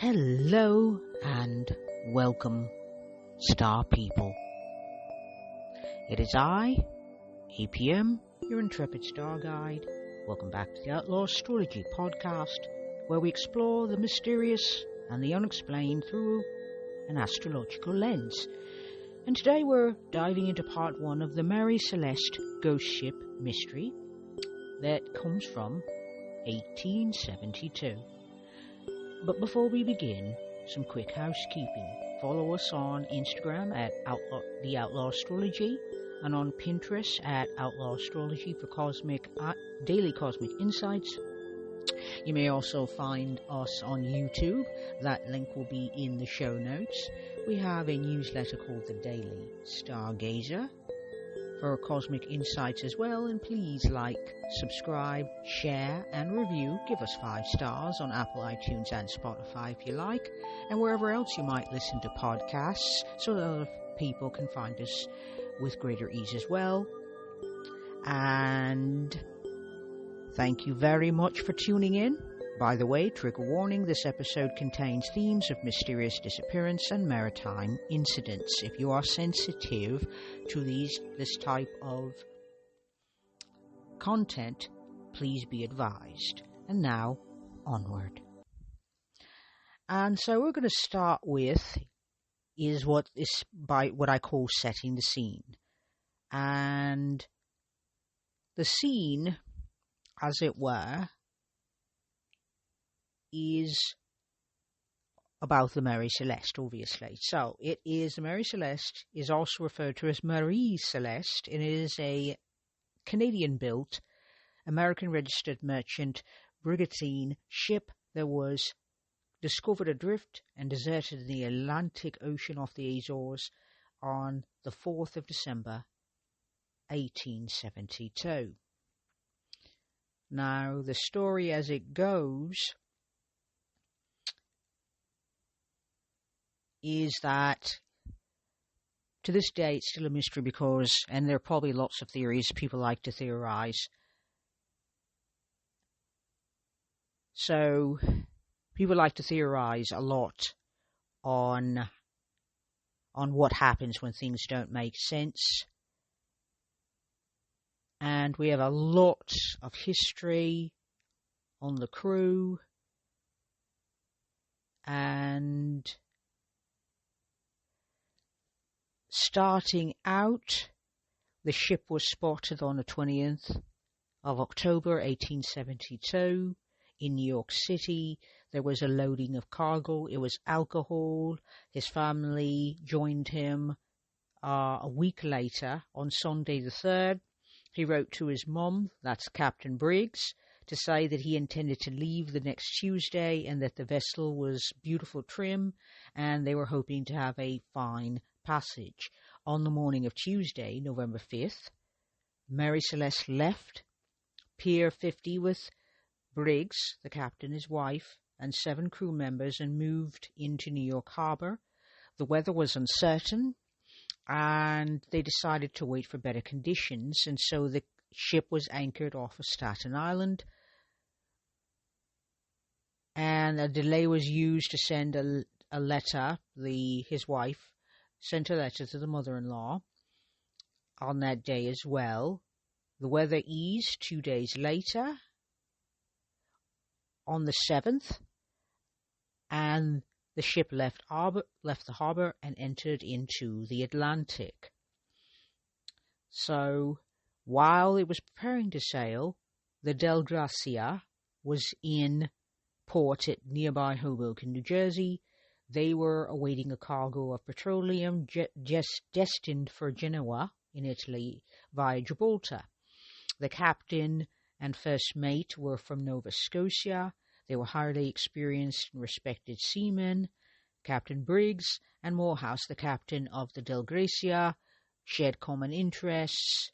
Hello and welcome, star people. It is I, APM, your intrepid star guide. Welcome back to the Outlaw Astrology podcast, where we explore the mysterious and the unexplained through an astrological lens. And today we're diving into part one of the Mary Celeste ghost ship mystery that comes from 1872. But before we begin, some quick housekeeping. Follow us on Instagram at The Outlaw Astrology and on Pinterest at Outlaw Astrology for daily cosmic insights. You may also find us on YouTube. That link will be in the show notes. We have a newsletter called The Daily Stargazer for cosmic insights as well, and please like, subscribe, share and review. Give us 5 stars on Apple iTunes and Spotify if you like, and wherever else you might listen to podcasts, so that other people can find us with greater ease as well. And thank you very much for tuning in. By the way, trigger warning, this episode contains themes of mysterious disappearance and maritime incidents. If you are sensitive to this type of content, please be advised. And now, onward. And so we're going to start with what I call setting the scene. And the scene, as it were, is about the Mary Celeste, obviously. So the Mary Celeste is also referred to as Marie Celeste, and it is a Canadian-built, American-registered merchant brigantine ship that was discovered adrift and deserted in the Atlantic Ocean off the Azores on the 4th of December, 1872. Now, the story as it goes is that to this day it's still a mystery and there are probably lots of theories people like to theorize. So people like to theorize a lot on what happens when things don't make sense. And we have a lot of history on the crew, and starting out, the ship was spotted on the 20th of October 1872 in New York City. There was a loading of cargo. It was alcohol. His family joined him a week later on Sunday the 3rd. He wrote to his mum, that's Captain Briggs, to say that he intended to leave the next Tuesday and that the vessel was beautiful trim and they were hoping to have a fine passage. On the morning of Tuesday, November 5th, Mary Celeste left Pier 50 with Briggs, the captain, his wife, and 7 crew members and moved into New York Harbor. The weather was uncertain and they decided to wait for better conditions, and so the ship was anchored off of Staten Island, and a delay was used to send a letter. His wife sent a letter to the mother-in-law on that day as well. The weather eased 2 days later, on the 7th, and the ship left the harbor and entered into the Atlantic. So, while it was preparing to sail, the Del Gracia was in port at nearby Hoboken, New Jersey. They were awaiting a cargo of petroleum just destined for Genoa in Italy via Gibraltar. The captain and first mate were from Nova Scotia. They were highly experienced and respected seamen. Captain Briggs and Morehouse, the captain of the Del Gracia, shared common interests,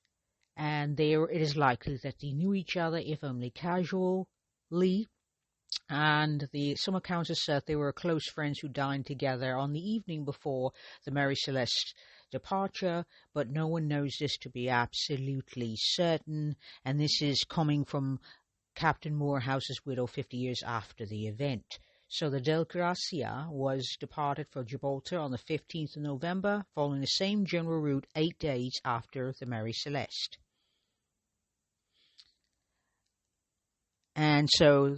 and it is likely that they knew each other, if only casually. And some accounts assert they were close friends who dined together on the evening before the Mary Celeste's departure, but no one knows this to be absolutely certain, and this is coming from Captain Morehouse's widow 50 years after the event. So the Del Gracia was departed for Gibraltar on the 15th of November, following the same general route 8 days after the Mary Celeste. And so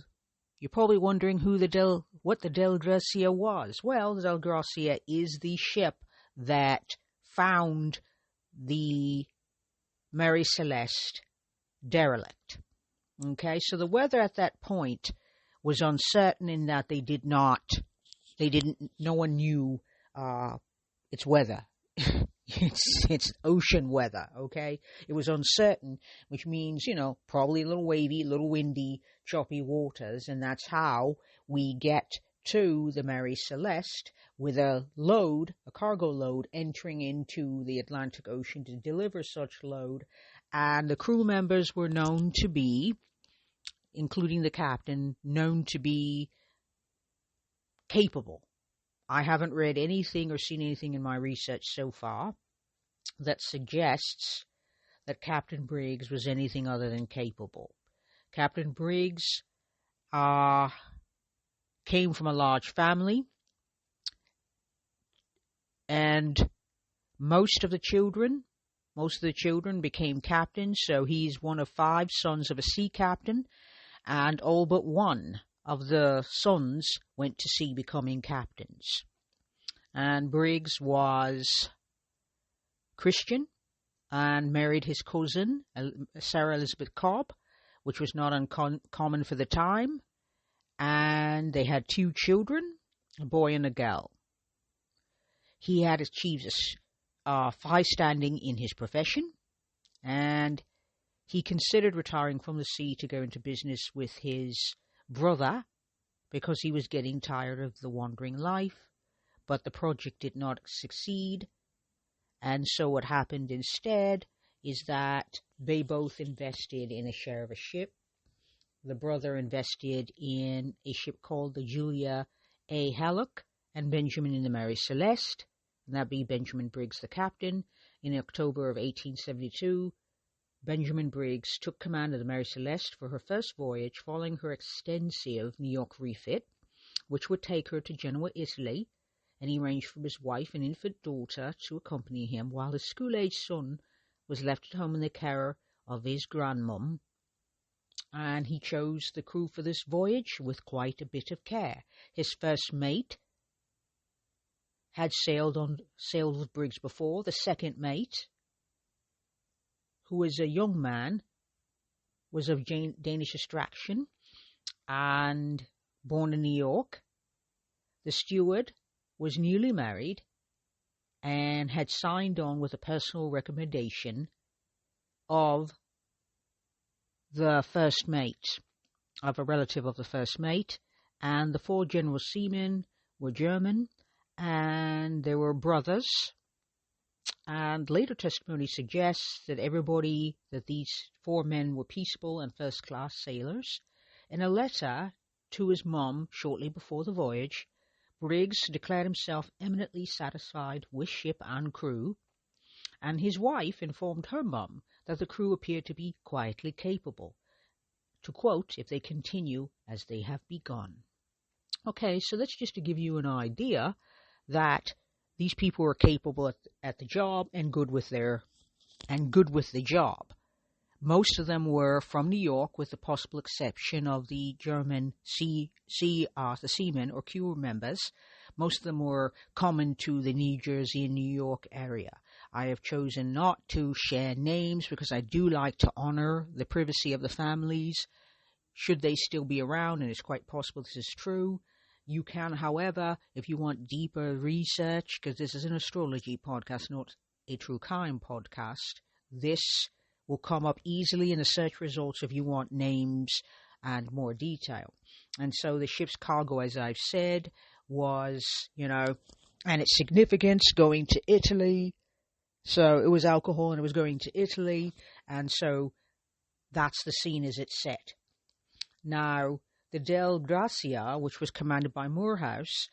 you're probably wondering what the Del Gracia was. Well, the Del Gracia is the ship that found the Mary Celeste derelict. Okay, so the weather at that point was uncertain in that no one knew its weather. It's ocean weather, okay? It was uncertain, which means, probably a little wavy, a little windy, choppy waters, and that's how we get to the Mary Celeste with a cargo load, entering into the Atlantic Ocean to deliver such load. And the crew members were known to be, including the captain, known to be capable. I haven't read anything or seen anything in my research so far that suggests that Captain Briggs was anything other than capable. Captain Briggs came from a large family, and most of the children became captains. So he's one of 5 sons of a sea captain, and all but one of the sons went to sea becoming captains. And Briggs was Christian and married his cousin, Sarah Elizabeth Cobb, which was not uncommon for the time. And they had 2 children, a boy and a girl. He had achieved a high standing in his profession, and he considered retiring from the sea to go into business with his brother because he was getting tired of the wandering life, but the project did not succeed. And so what happened instead is that they both invested in a share of a ship. The brother invested in a ship called the Julia A. Halleck, and Benjamin in the Mary Celeste, and that be Benjamin Briggs, the captain. In October of 1872, Benjamin Briggs took command of the Mary Celeste for her first voyage following her extensive New York refit, which would take her to Genoa, Italy, and he arranged for his wife and infant daughter to accompany him, while his school-age son was left at home in the care of his grandmum. And he chose the crew for this voyage with quite a bit of care. His first mate had sailed with Briggs before. The second mate, who was a young man, was of Danish extraction and born in New York. The steward was newly married and had signed on with a personal recommendation of the first mate, of a relative of the first mate, and the 4 general seamen were German, and they were brothers. And later testimony suggests that these 4 men were peaceable and first-class sailors. In a letter to his mum shortly before the voyage, Briggs declared himself eminently satisfied with ship and crew, and his wife informed her mum that the crew appeared to be quietly capable, to quote, if they continue as they have begun. Okay, so that's just to give you an idea that these people were capable at the job and good with the job. Most of them were from New York, with the possible exception of the German the seamen or crew members. Most of them were common to the New Jersey and New York area. I have chosen not to share names because I do like to honor the privacy of the families, should they still be around, and it's quite possible this is true. You can, however, if you want deeper research, because this is an astrology podcast, not a true crime podcast, this will come up easily in the search results if you want names and more detail. And so the ship's cargo, as I've said, was, and its significance, going to Italy. So it was alcohol and it was going to Italy. And so that's the scene as it's set. Now, the Del Gracia, which was commanded by Morehouse,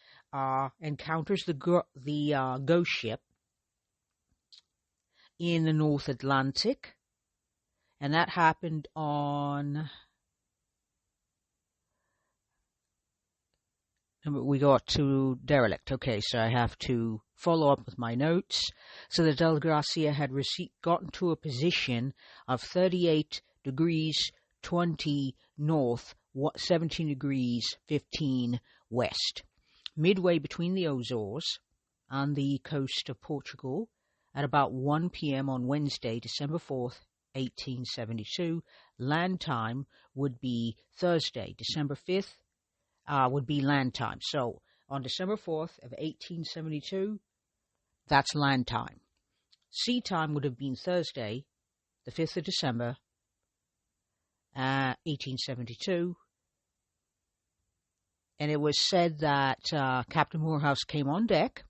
encounters the ghost ship in the North Atlantic. And that happened on we got to derelict. Okay, so I have to follow up with my notes. So the Del Gracia had gotten to a position of 38 degrees 20 north, 17 degrees 15 west, midway between the Azores and the coast of Portugal at about 1 p.m. on Wednesday, December 4th, 1872. Land time would be Thursday, December 5th, would be land time. So on December 4th of 1872, that's land time. Sea time would have been Thursday, the 5th of December, 1872. And it was said that Captain Morehouse came on deck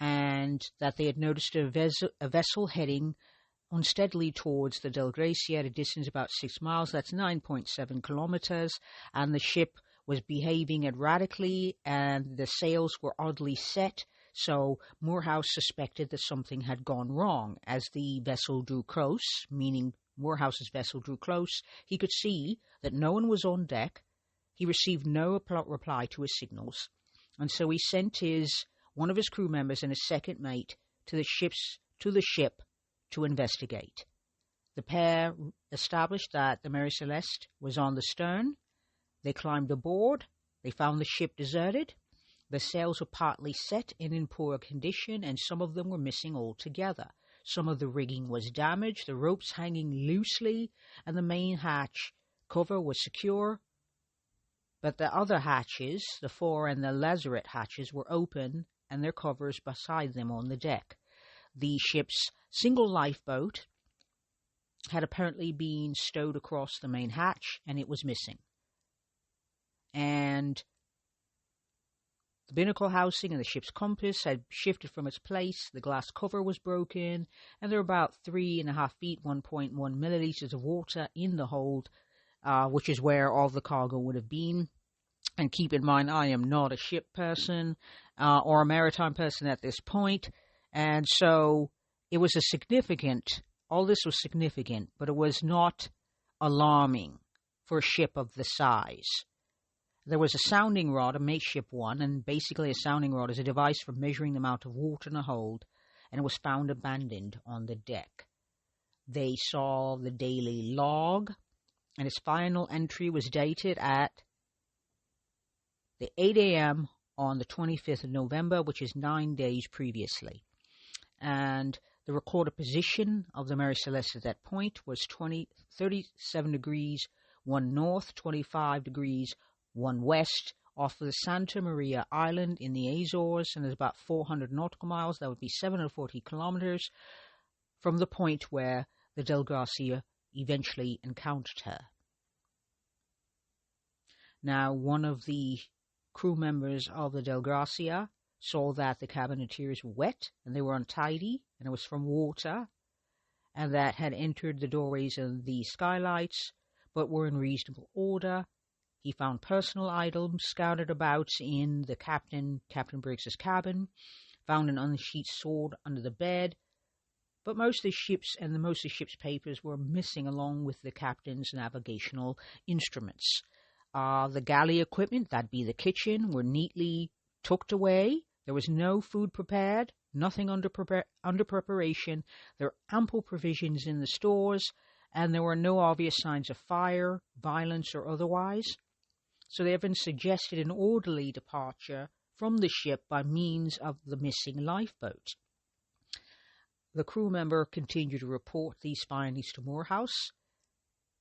and that they had noticed a vessel heading unsteadily towards the Del Gracia at a distance about 6 miles. That's 9.7 kilometers. And the ship was behaving erratically and the sails were oddly set. So Morehouse suspected that something had gone wrong. As the vessel drew close, meaning Morehouse's vessel drew close, he could see that no one was on deck. He received no reply to his signals. And so he sent one of his crew members and his second mate to the ship to investigate. The pair established that the Mary Celeste was on the stern. They climbed aboard. They found the ship deserted. The sails were partly set and in poor condition, and some of them were missing altogether. Some of the rigging was damaged, the ropes hanging loosely, and the main hatch cover was secure. But the other hatches, the fore and the lazarette hatches, were open, and their covers beside them on the deck. The ship's single lifeboat had apparently been stowed across the main hatch, and it was missing. And the binnacle housing and the ship's compass had shifted from its place. The glass cover was broken, and there were about 3.5 feet, 1.1 milliliters of water in the hold, which is where all the cargo would have been. And keep in mind, I am not a ship person or a maritime person at this point. And so it was all this was significant, but it was not alarming for a ship of the size. There was a sounding rod, a mateship one, and basically a sounding rod is a device for measuring the amount of water in a hold, and it was found abandoned on the deck. They saw the daily log, and its final entry was dated at the 8 a.m. on the 25th of November, which is 9 days previously. And the recorded position of the Mary Celeste at that point was 37 degrees 1 north, 25 degrees 1 west, off of the Santa Maria Island in the Azores, and there's about 400 nautical miles. That would be 740 kilometers from the point where the Del Gracia eventually encountered her. Now, one of the crew members of the Del Gracia saw that the cabin interiors were wet and they were untidy, and it was from water, and that had entered the doorways and the skylights, but were in reasonable order. He found personal items scattered about in the Captain Briggs's cabin, found an unsheathed sword under the bed, but most of the ship's papers were missing, along with the captain's navigational instruments. The galley equipment, that'd be the kitchen, were neatly tucked away. There was no food prepared, nothing under preparation. There were ample provisions in the stores, and there were no obvious signs of fire, violence, or otherwise. So they have been suggested an orderly departure from the ship by means of the missing lifeboat. The crew member continued to report these findings to Morehouse,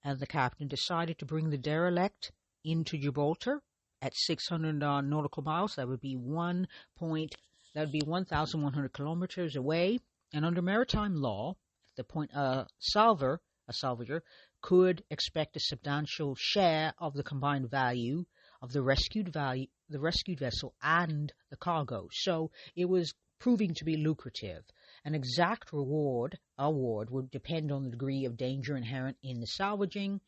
and the captain decided to bring the derelict into Gibraltar at 600 nautical miles. That would be 1,100 kilometers away. And under maritime law, the point a salvager could expect a substantial share of the combined value of the rescued vessel and the cargo. So it was proving to be lucrative. An exact award would depend on the degree of danger inherent in the salvaging,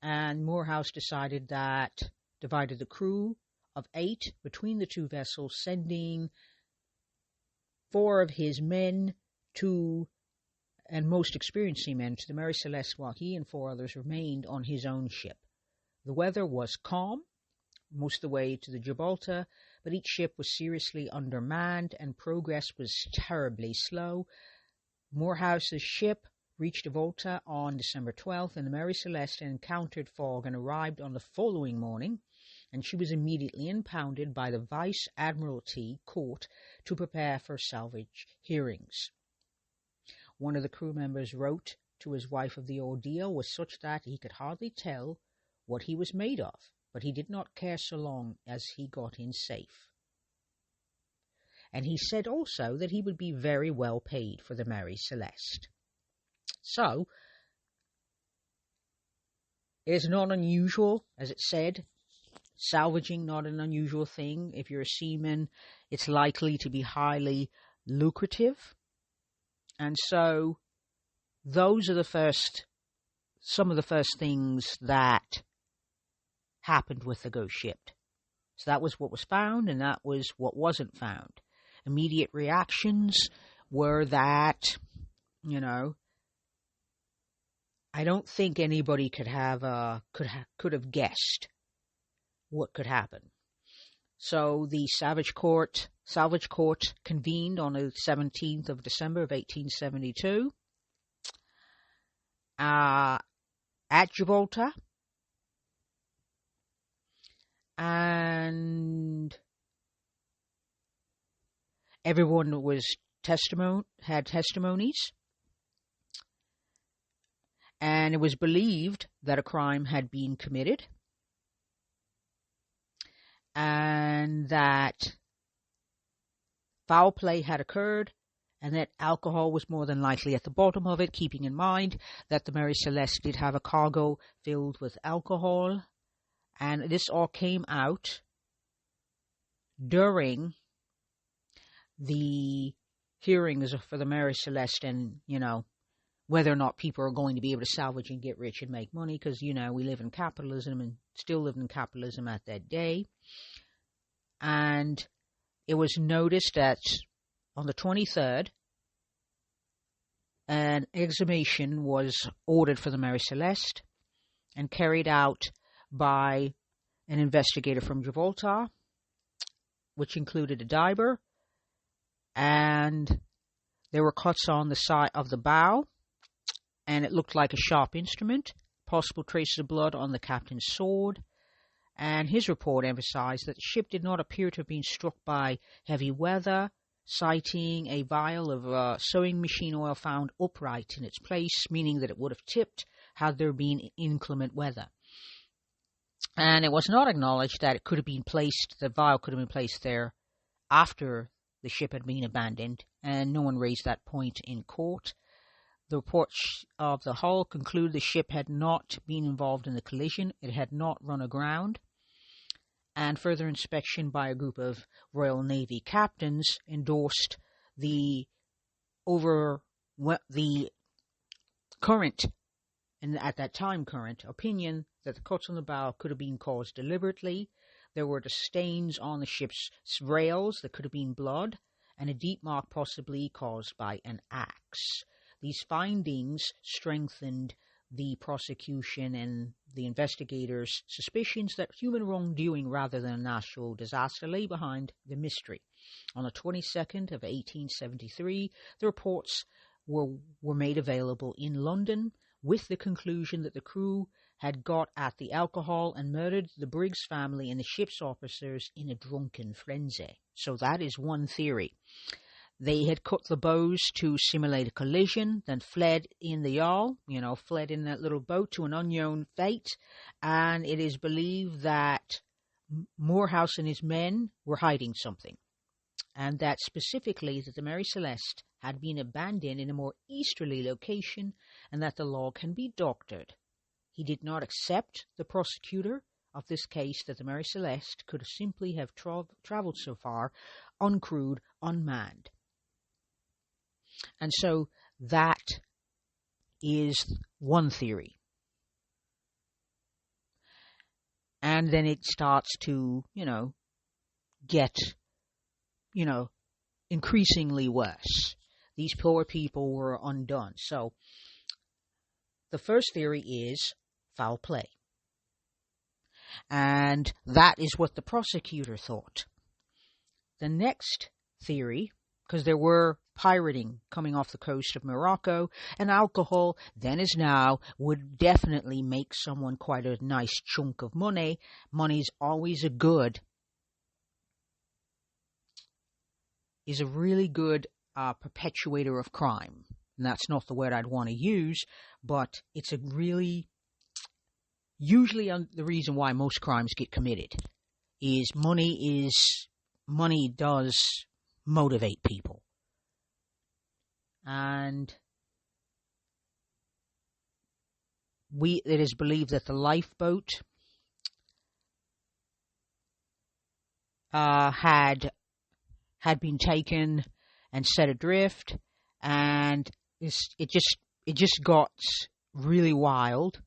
and Morehouse divided the crew of 8 between the two vessels, sending 4 of his men and most experienced seamen to the Mary Celeste, while he and 4 others remained on his own ship. The weather was calm, most of the way to the Gibraltar, but each ship was seriously undermanned and progress was terribly slow. Morehouse's ship reached Gibraltar on December 12th, and the Mary Celeste encountered fog and arrived on the following morning, and she was immediately impounded by the Vice Admiralty Court to prepare for salvage hearings. One of the crew members wrote to his wife of the ordeal was such that he could hardly tell what he was made of, but he did not care so long as he got in safe. And he said also that he would be very well paid for the Mary Celeste. So, it is not unusual, as it said, salvaging not an unusual thing. If you're a seaman, it's likely to be highly lucrative. And so, those are some of the first things that happened with the ghost ship. So that was what was found, and that was what wasn't found. Immediate reactions were that, I don't think anybody could have guessed what could happen. So the salvage court convened on the 17th of December of 1872 at Gibraltar, and everyone had testimonies, and it was believed that a crime had been committed, and that foul play had occurred, and that alcohol was more than likely at the bottom of it, keeping in mind that the Mary Celeste did have a cargo filled with alcohol. And this all came out during the hearings for the Mary Celeste, and, whether or not people are going to be able to salvage and get rich and make money, because, we live in capitalism and still live in capitalism at that day. And it was noticed that on the 23rd, an exhumation was ordered for the Mary Celeste and carried out by an investigator from Gibraltar, which included a diver, and there were cuts on the side of the bow, and it looked like a sharp instrument, possible traces of blood on the captain's sword, and his report emphasized that the ship did not appear to have been struck by heavy weather, citing a vial of sewing machine oil found upright in its place, meaning that it would have tipped had there been inclement weather. And it was not acknowledged that the vial could have been placed there after the ship had been abandoned, and no one raised that point in court. The reports of the hull conclude the ship had not been involved in the collision, it had not run aground, and further inspection by a group of Royal Navy captains endorsed the current, and at that time current, opinion that the cuts on the bow could have been caused deliberately. There were the stains on the ship's rails that could have been blood, and a deep mark possibly caused by an axe. These findings strengthened the prosecution and the investigators' suspicions that human wrongdoing rather than a natural disaster lay behind the mystery. On the 22nd of 1873, the reports were made available in London, with the conclusion that the crew had got at the alcohol and murdered the Briggs family and the ship's officers in a drunken frenzy. So that is one theory. They had cut the bows to simulate a collision, then fled in the yawl, fled in that little boat to an unknown fate, and it is believed that Morehouse and his men were hiding something, and that specifically that the Mary Celeste had been abandoned in a more easterly location, and that the log can be doctored. He did not accept the prosecutor of this case that the Mary Celeste could simply have traveled so far, uncrewed, unmanned. And so that is one theory. And then it starts to, get, increasingly worse. These poor people were undone. So the first theory is foul play. And that is what the prosecutor thought. The next theory, because there were pirating coming off the coast of Morocco, and alcohol then as now would definitely make someone quite a nice chunk of money. Money's always a really good perpetuator of crime. And that's not the word I'd want to use, but it's a really, usually the reason why most crimes get committed is money does motivate people. And it is believed that the lifeboat had been taken and set adrift, and it just got really wild.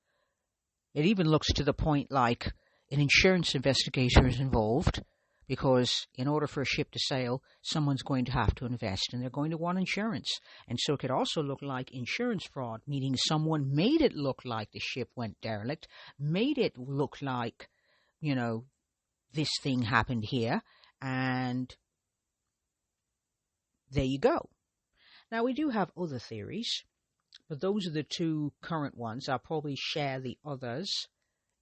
It even looks to the point like an insurance investigator is involved, because in order for a ship to sail, someone's going to have to invest, and they're going to want insurance. And so it could also look like insurance fraud, meaning someone made it look like the ship went derelict, made it look like, this thing happened here, and there you go. Now, we do have other theories, but those are the two current ones. I'll probably share the others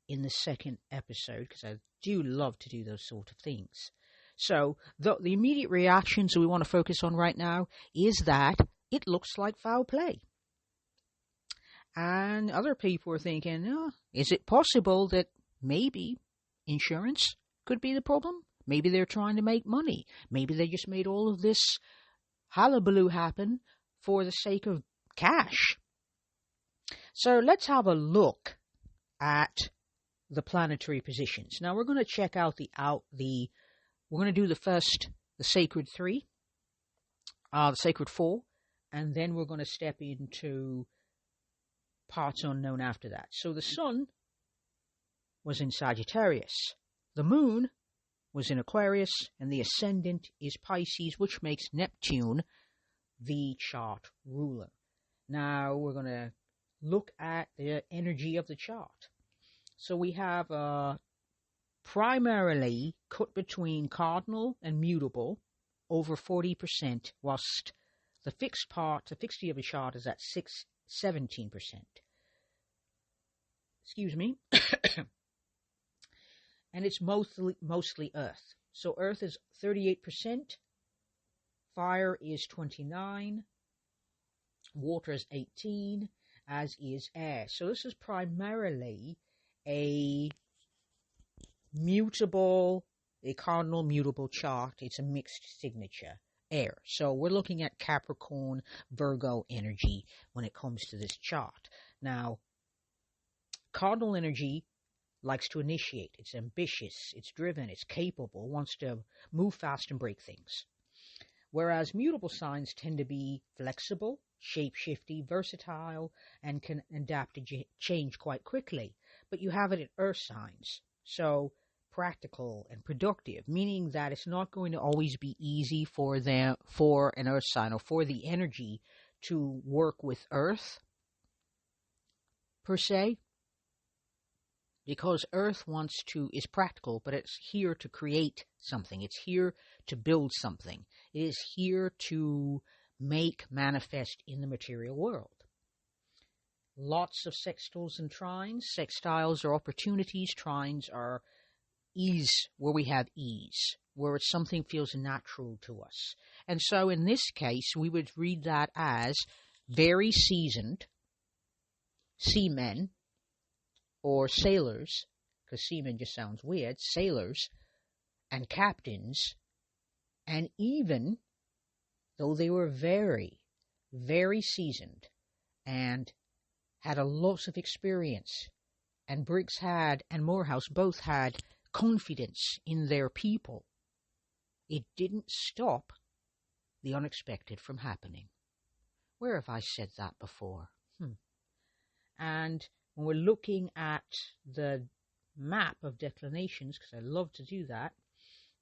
in the second episode, because I do love to do those sort of things. So the immediate reactions we want to focus on right now is that it looks like foul play. And other people are thinking, is it possible that maybe insurance could be the problem? Maybe they're trying to make money. Maybe they just made all of this hullabaloo happen for the sake of cash. So let's have a look at the planetary positions. Now we're going to check out we're going to do the sacred three, the sacred four, and then we're going to step into parts unknown after that. So the sun was in Sagittarius, the moon was in Aquarius, and the ascendant is Pisces, which makes Neptune the chart ruler. Now we're going to look at the energy of the chart. So we have primarily cut between cardinal and mutable over 40%, whilst the fixity of the chart is at 17%. Excuse me. And it's mostly earth. So earth is 38%, fire is 29%, water is 18%, as is air. So this is primarily a cardinal mutable chart. It's a mixed signature, air. So we're looking at Capricorn, Virgo energy when it comes to this chart. Now, cardinal energy likes to initiate. It's ambitious, it's driven, it's capable, wants to move fast and break things. Whereas mutable signs tend to be flexible, shape-shifty, versatile, and can adapt to change quite quickly. But you have it in earth signs, so practical and productive, meaning that it's not going to always be easy for an earth sign or for the energy to work with earth, per se. Because earth is practical, but it's here to create something. It's here to build something. It is here to make manifest in the material world. Lots of sextiles and trines. Sextiles are opportunities. Trines are ease, where we have ease, where something feels natural to us. And so in this case, we would read that as very seasoned seamen, or sailors, because seamen just sounds weird, sailors and captains, and even though they were very, very seasoned and had a lot of experience, and Briggs and Morehouse both had confidence in their people, it didn't stop the unexpected from happening. Where have I said that before? And when we're looking at the map of declinations, because I love to do that,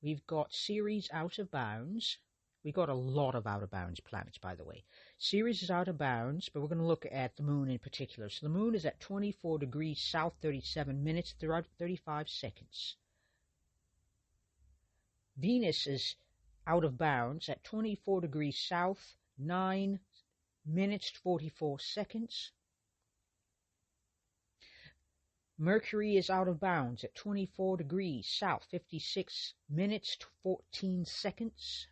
we've got Ceres out of bounds, We got a lot of out-of-bounds planets, by the way. Ceres is out of bounds, but we're going to look at the moon in particular. So the moon is at 24 degrees south, 37 minutes, 35 seconds. Venus is out of bounds at 24 degrees south, 9 minutes, 44 seconds. Mercury is out of bounds at 24 degrees south, 56 minutes, 14 seconds.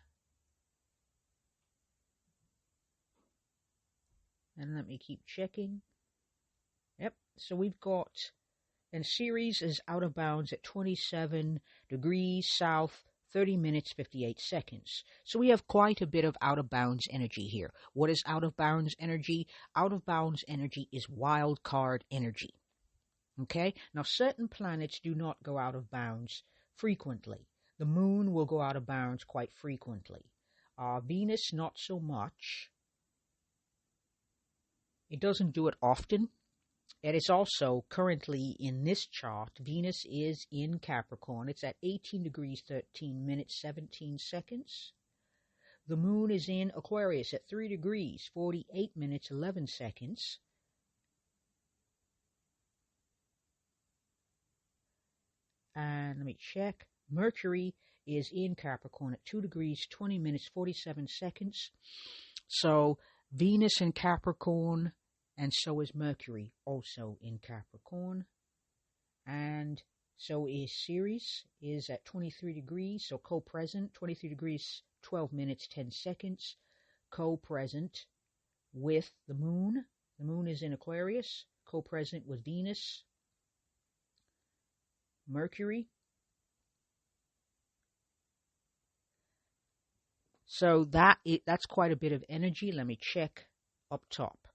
And let me keep checking. Yep, so we've got, and Ceres is out of bounds at 27 degrees south, 30 minutes, 58 seconds. So we have quite a bit of out of bounds energy here. What is out of bounds energy? Out of bounds energy is wild card energy. Okay, now certain planets do not go out of bounds frequently. The moon will go out of bounds quite frequently. Venus, not so much. It doesn't do it often. It is also currently in this chart, Venus is in Capricorn. It's at 18 degrees 13 minutes 17 seconds. The moon is in Aquarius at 3 degrees 48 minutes 11 seconds. And let me check. Mercury is in Capricorn at 2 degrees 20 minutes 47 seconds. So Venus in Capricorn, and so is Mercury also in Capricorn. And so is Ceres is at 23 degrees, so co-present, 23 degrees 12 minutes 10 seconds, co-present with the moon. The moon is in Aquarius, co-present with Venus, Mercury. So that's quite a bit of energy. Let me check up top.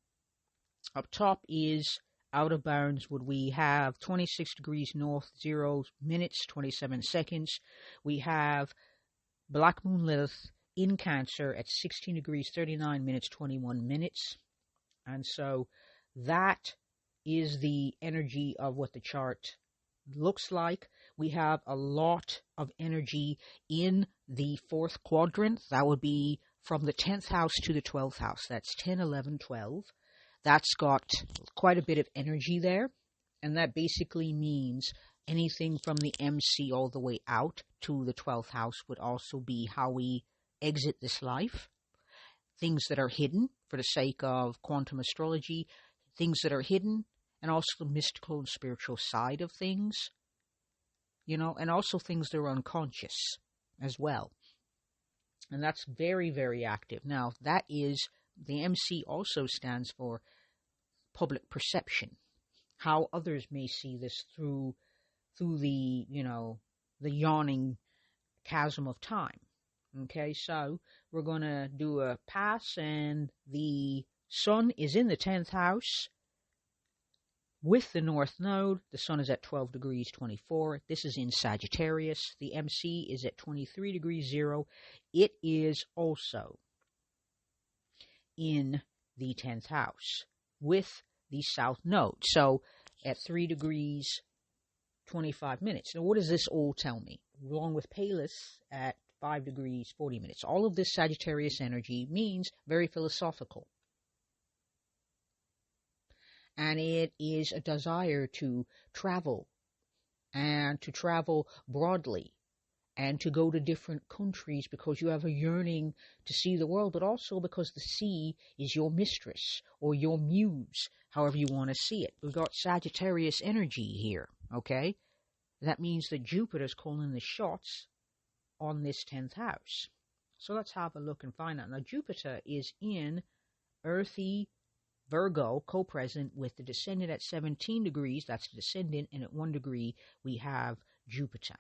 Up top is out of bounds. Would we have 26 degrees north, 0 minutes, 27 seconds. We have Black Moon Lilith in Cancer at 16 degrees, 39 minutes, 21 minutes. And so that is the energy of what the chart looks like. We have a lot of energy in the fourth quadrant. That would be from the 10th house to the 12th house. That's 10, 11, 12. That's got quite a bit of energy there. And that basically means anything from the MC all the way out to the 12th house would also be how we exit this life. Things that are hidden for the sake of quantum astrology, things that are hidden, and also the mystical and spiritual side of things, you know, and also things that are unconscious as well. And that's very, very active. Now, that is, the MC also stands for public perception, how others may see this through the, you know, the yawning chasm of time. Okay, so we're going to do a pass, and the sun is in the 10th house with the North Node. The sun is at 12 degrees 24. This is in Sagittarius. The MC is at 23 degrees 0. It is also in the 10th house with the South Node. So at 3 degrees 25 minutes. Now, what does this all tell me? Along with Pallas at 5 degrees 40 minutes. All of this Sagittarius energy means very philosophical. And it is a desire to travel, and to travel broadly, and to go to different countries because you have a yearning to see the world, but also because the sea is your mistress or your muse, however you want to see it. We've got Sagittarius energy here, okay? That means that Jupiter's calling the shots on this 10th house. So let's have a look and find out. Now, Jupiter is in earthy Virgo, co-present with the descendant at 17 degrees. That's the descendant, and at 1 degree, we have Jupiter.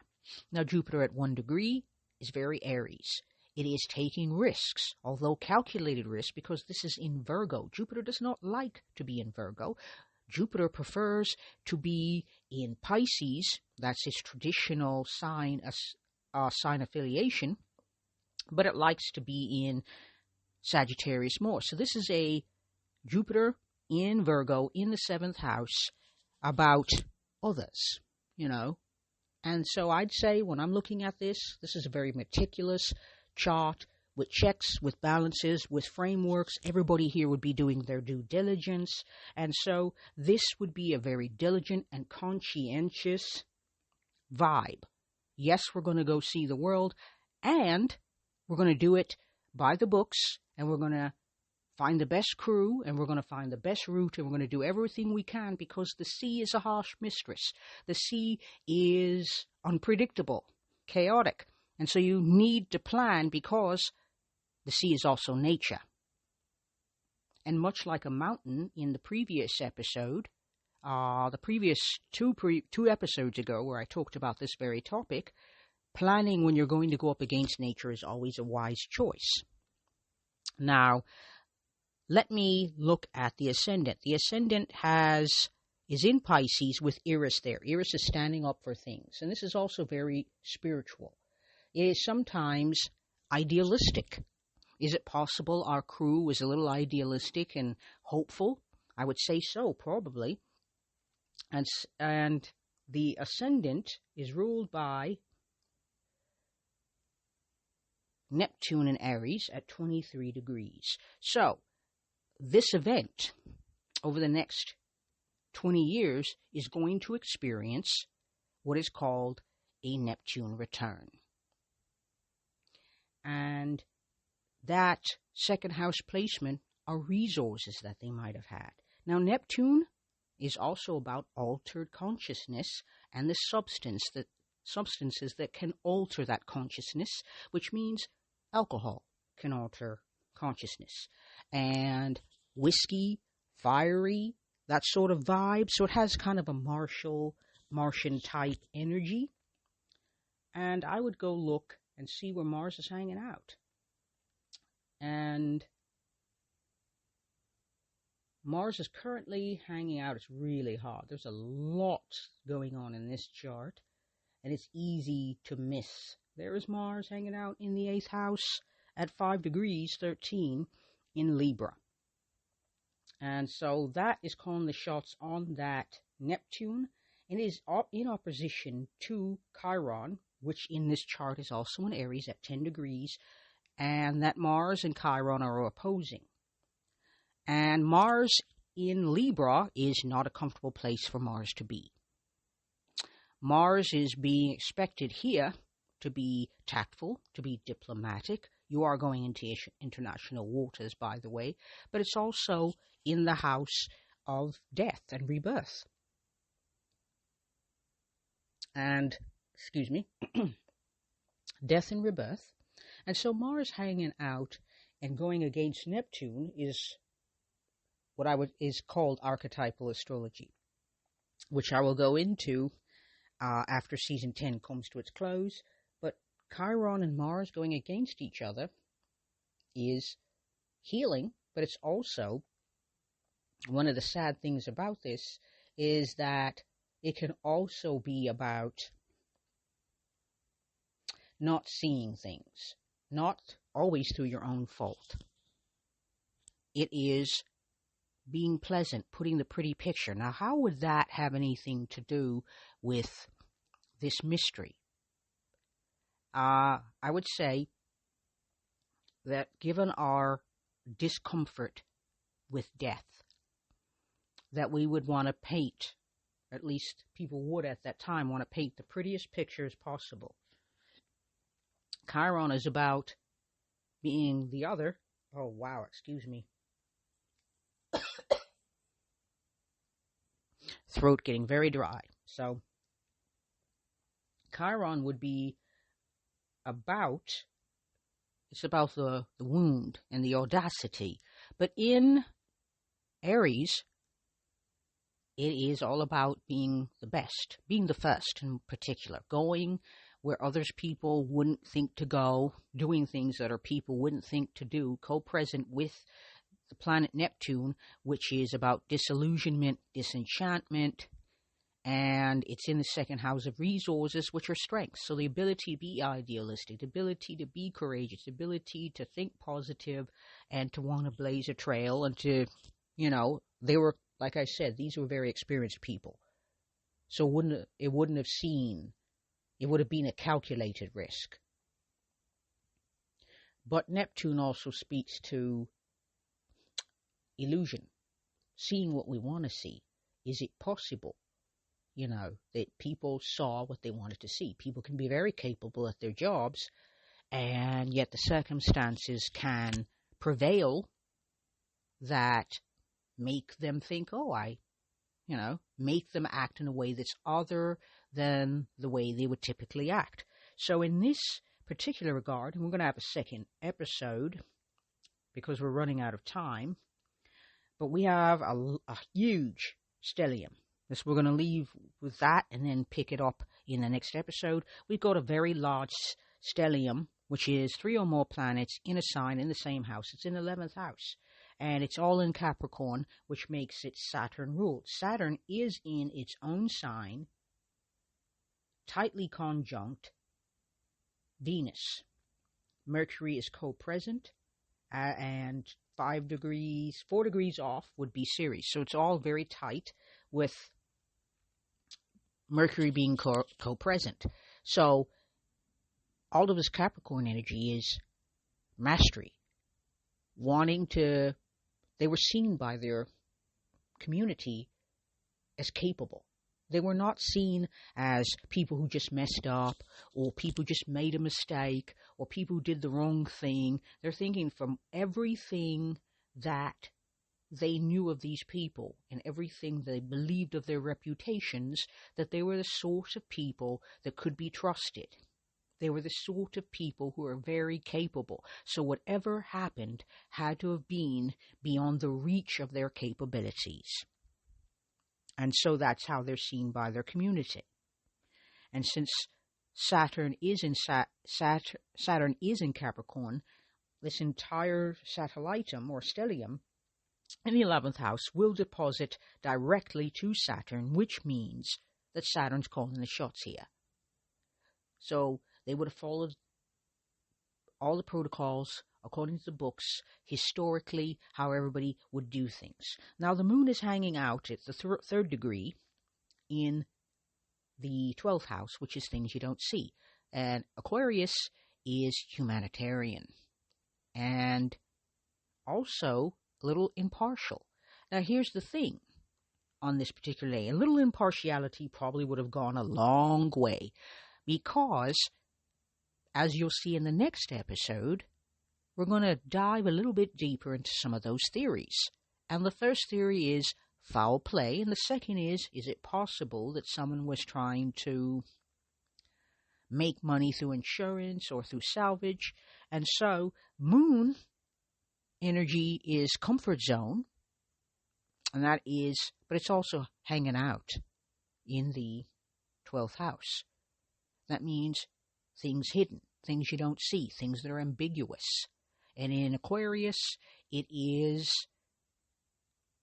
Now, Jupiter at 1 degree is very Aries. It is taking risks, although calculated risks, because this is in Virgo. Jupiter does not like to be in Virgo. Jupiter prefers to be in Pisces. That's his traditional sign affiliation, but it likes to be in Sagittarius more. So this is a Jupiter in Virgo in the 7th house about others, you know. And so I'd say when I'm looking at this, this is a very meticulous chart with checks, with balances, with frameworks. Everybody here would be doing their due diligence. And so this would be a very diligent and conscientious vibe. Yes, we're going to go see the world, and we're going to do it by the books, and we're going to find the best crew, and we're going to find the best route, and we're going to do everything we can, because the sea is a harsh mistress. The sea is unpredictable, chaotic, and so you need to plan, because the sea is also nature. And much like a mountain in the previous episode, the previous two episodes ago, where I talked about this very topic, planning when you're going to go up against nature is always a wise choice. Now, let me look at the ascendant. The ascendant is in Pisces with Eris there. Eris is standing up for things, and this is also very spiritual. It is sometimes idealistic. Is it possible our crew was a little idealistic and hopeful? I would say so, probably. And the ascendant is ruled by Neptune in Aries at 23 degrees. So, this event over the next 20 years is going to experience what is called a Neptune return. And that second house placement are resources that they might have had. Now, Neptune is also about altered consciousness and the substances that can alter that consciousness, which means alcohol can alter consciousness, and whiskey, fiery, that sort of vibe. So it has kind of a Martian type energy. And I would go look and see where Mars is hanging out. And Mars is currently hanging out. It's really hot. There's a lot going on in this chart, and it's easy to miss. There is Mars hanging out in the 8th house at 5 degrees 13 in Libra. And so that is calling the shots on that Neptune, and is in opposition to Chiron, which in this chart is also in Aries at 10 degrees, and that Mars and Chiron are opposing. And Mars in Libra is not a comfortable place for Mars to be. Mars is being expected here to be tactful, to be diplomatic. You are going into international waters, by the way, but it's also in the house of death and rebirth. And, death and rebirth. And so Mars hanging out and going against Neptune is what is called archetypal astrology, which I will go into after season 10 comes to its close. But Chiron and Mars going against each other is healing, but it's also, one of the sad things about this is that it can also be about not seeing things, not always through your own fault. It is being pleasant, putting the pretty picture. Now, how would that have anything to do with this mystery? I would say that given our discomfort with death, that we would want to paint, at least people would at that time, want to paint the prettiest pictures possible. Chiron is about being the other. Oh, wow, excuse me. Throat getting very dry. So, Chiron would be about, it's about the wound and the audacity. But in Aries, it is all about being the best, being the first in particular, going where others people wouldn't think to go, doing things that other people wouldn't think to do, co-present with the planet Neptune, which is about disillusionment, disenchantment, and it's in the second house of resources, which are strengths. So the ability to be idealistic, the ability to be courageous, the ability to think positive, and to want to blaze a trail, and to, they were, like I said, these were very experienced people. So it would have been a calculated risk. But Neptune also speaks to illusion, seeing what we want to see. Is it possible, that people saw what they wanted to see? People can be very capable at their jobs, and yet the circumstances can prevail that make them think, make them act in a way that's other than the way they would typically act. So in this particular regard, and we're going to have a second episode because we're running out of time, but we have a huge stellium. So we're going to leave with that and then pick it up in the next episode. We've got a very large stellium, which is 3 or more planets in a sign in the same house. It's in the 11th house. And it's all in Capricorn, which makes it Saturn ruled. Saturn is in its own sign, tightly conjunct Venus. Mercury is co-present, and 4 degrees off would be Ceres. So it's all very tight with Mercury being co-present. So all of this Capricorn energy is mastery, they were seen by their community as capable. They were not seen as people who just messed up, or people who just made a mistake, or people who did the wrong thing. They're thinking from everything that they knew of these people and everything they believed of their reputations, that they were the sort of people that could be trusted. They were the sort of people who are very capable. So whatever happened had to have been beyond the reach of their capabilities. And so that's how they're seen by their community. And since Saturn is in Capricorn, this entire satellitum or stellium in the 11th house will deposit directly to Saturn, which means that Saturn's calling the shots here. So they would have followed all the protocols according to the books, historically, how everybody would do things. Now, the moon is hanging out at the 3rd degree in the 12th house, which is things you don't see. And Aquarius is humanitarian and also a little impartial. Now, here's the thing on this particular day. A little impartiality probably would have gone a long way because, as you'll see in the next episode, we're going to dive a little bit deeper into some of those theories. And the first theory is foul play, and the second is it possible that someone was trying to make money through insurance or through salvage? And so, moon energy is comfort zone, and that is, but it's also hanging out in the 12th house. That means things hidden, things you don't see, things that are ambiguous. And in Aquarius, it is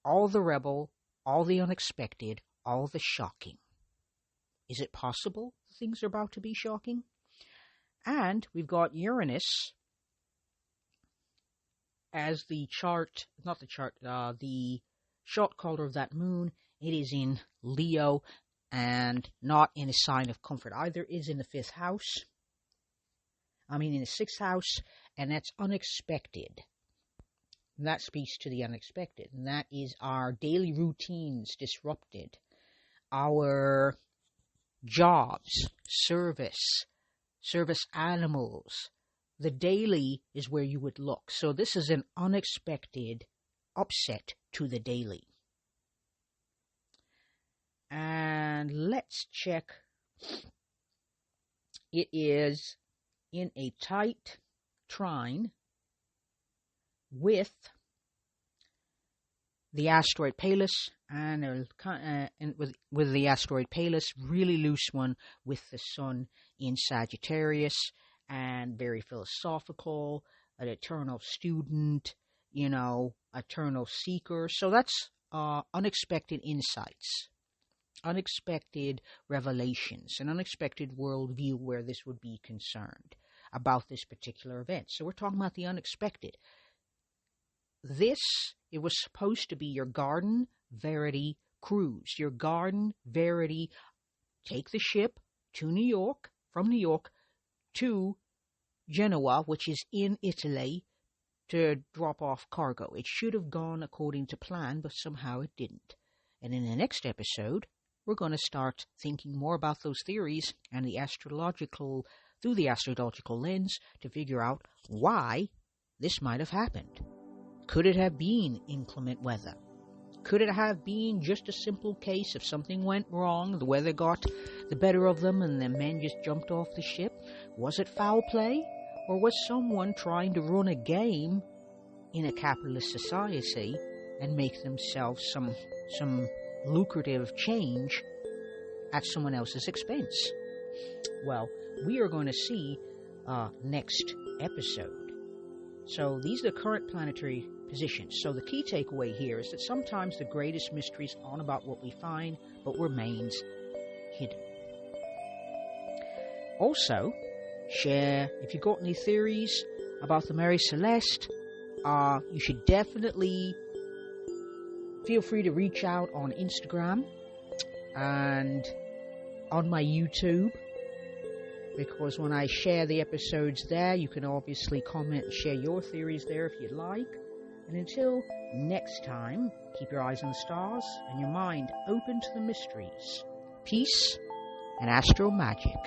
all the rebel, all the unexpected, all the shocking. Is it possible things are about to be shocking? And we've got Uranus as the short caller of that moon. It is in Leo and not in a sign of comfort. Either is in the 5th house. In the 6th house, and that's unexpected. And that speaks to the unexpected, and that is our daily routines disrupted, our jobs, service animals. The daily is where you would look. So this is an unexpected upset to the daily. And let's check. It is in a tight trine with the asteroid Pallas, and with the asteroid Pallas, really loose one with the sun in Sagittarius, and very philosophical, an eternal student, eternal seeker. So that's unexpected insights, unexpected revelations, an unexpected worldview where this would be concerned about this particular event. So we're talking about the unexpected. It was supposed to be your Garden Verity cruise, your Garden Verity, take the ship to New York, from New York to Genoa, which is in Italy, to drop off cargo. It should have gone according to plan, but somehow it didn't. And in the next episode, we're going to start thinking more about those theories and through the astrological lens to figure out why this might have happened. Could it have been inclement weather? Could it have been just a simple case of something went wrong, the weather got the better of them and the men just jumped off the ship? Was it foul play? Or was someone trying to run a game in a capitalist society and make themselves some lucrative change at someone else's expense? Well, we are going to see next episode. So these are the current planetary positions. So the key takeaway here is that sometimes the greatest mysteries aren't about what we find, but remains hidden. Also, share if you got any theories about the Mary Celeste. You should definitely feel free to reach out on Instagram and on my YouTube, because when I share the episodes there, you can obviously comment and share your theories there if you'd like. And until next time, keep your eyes on the stars and your mind open to the mysteries. Peace and astro magic.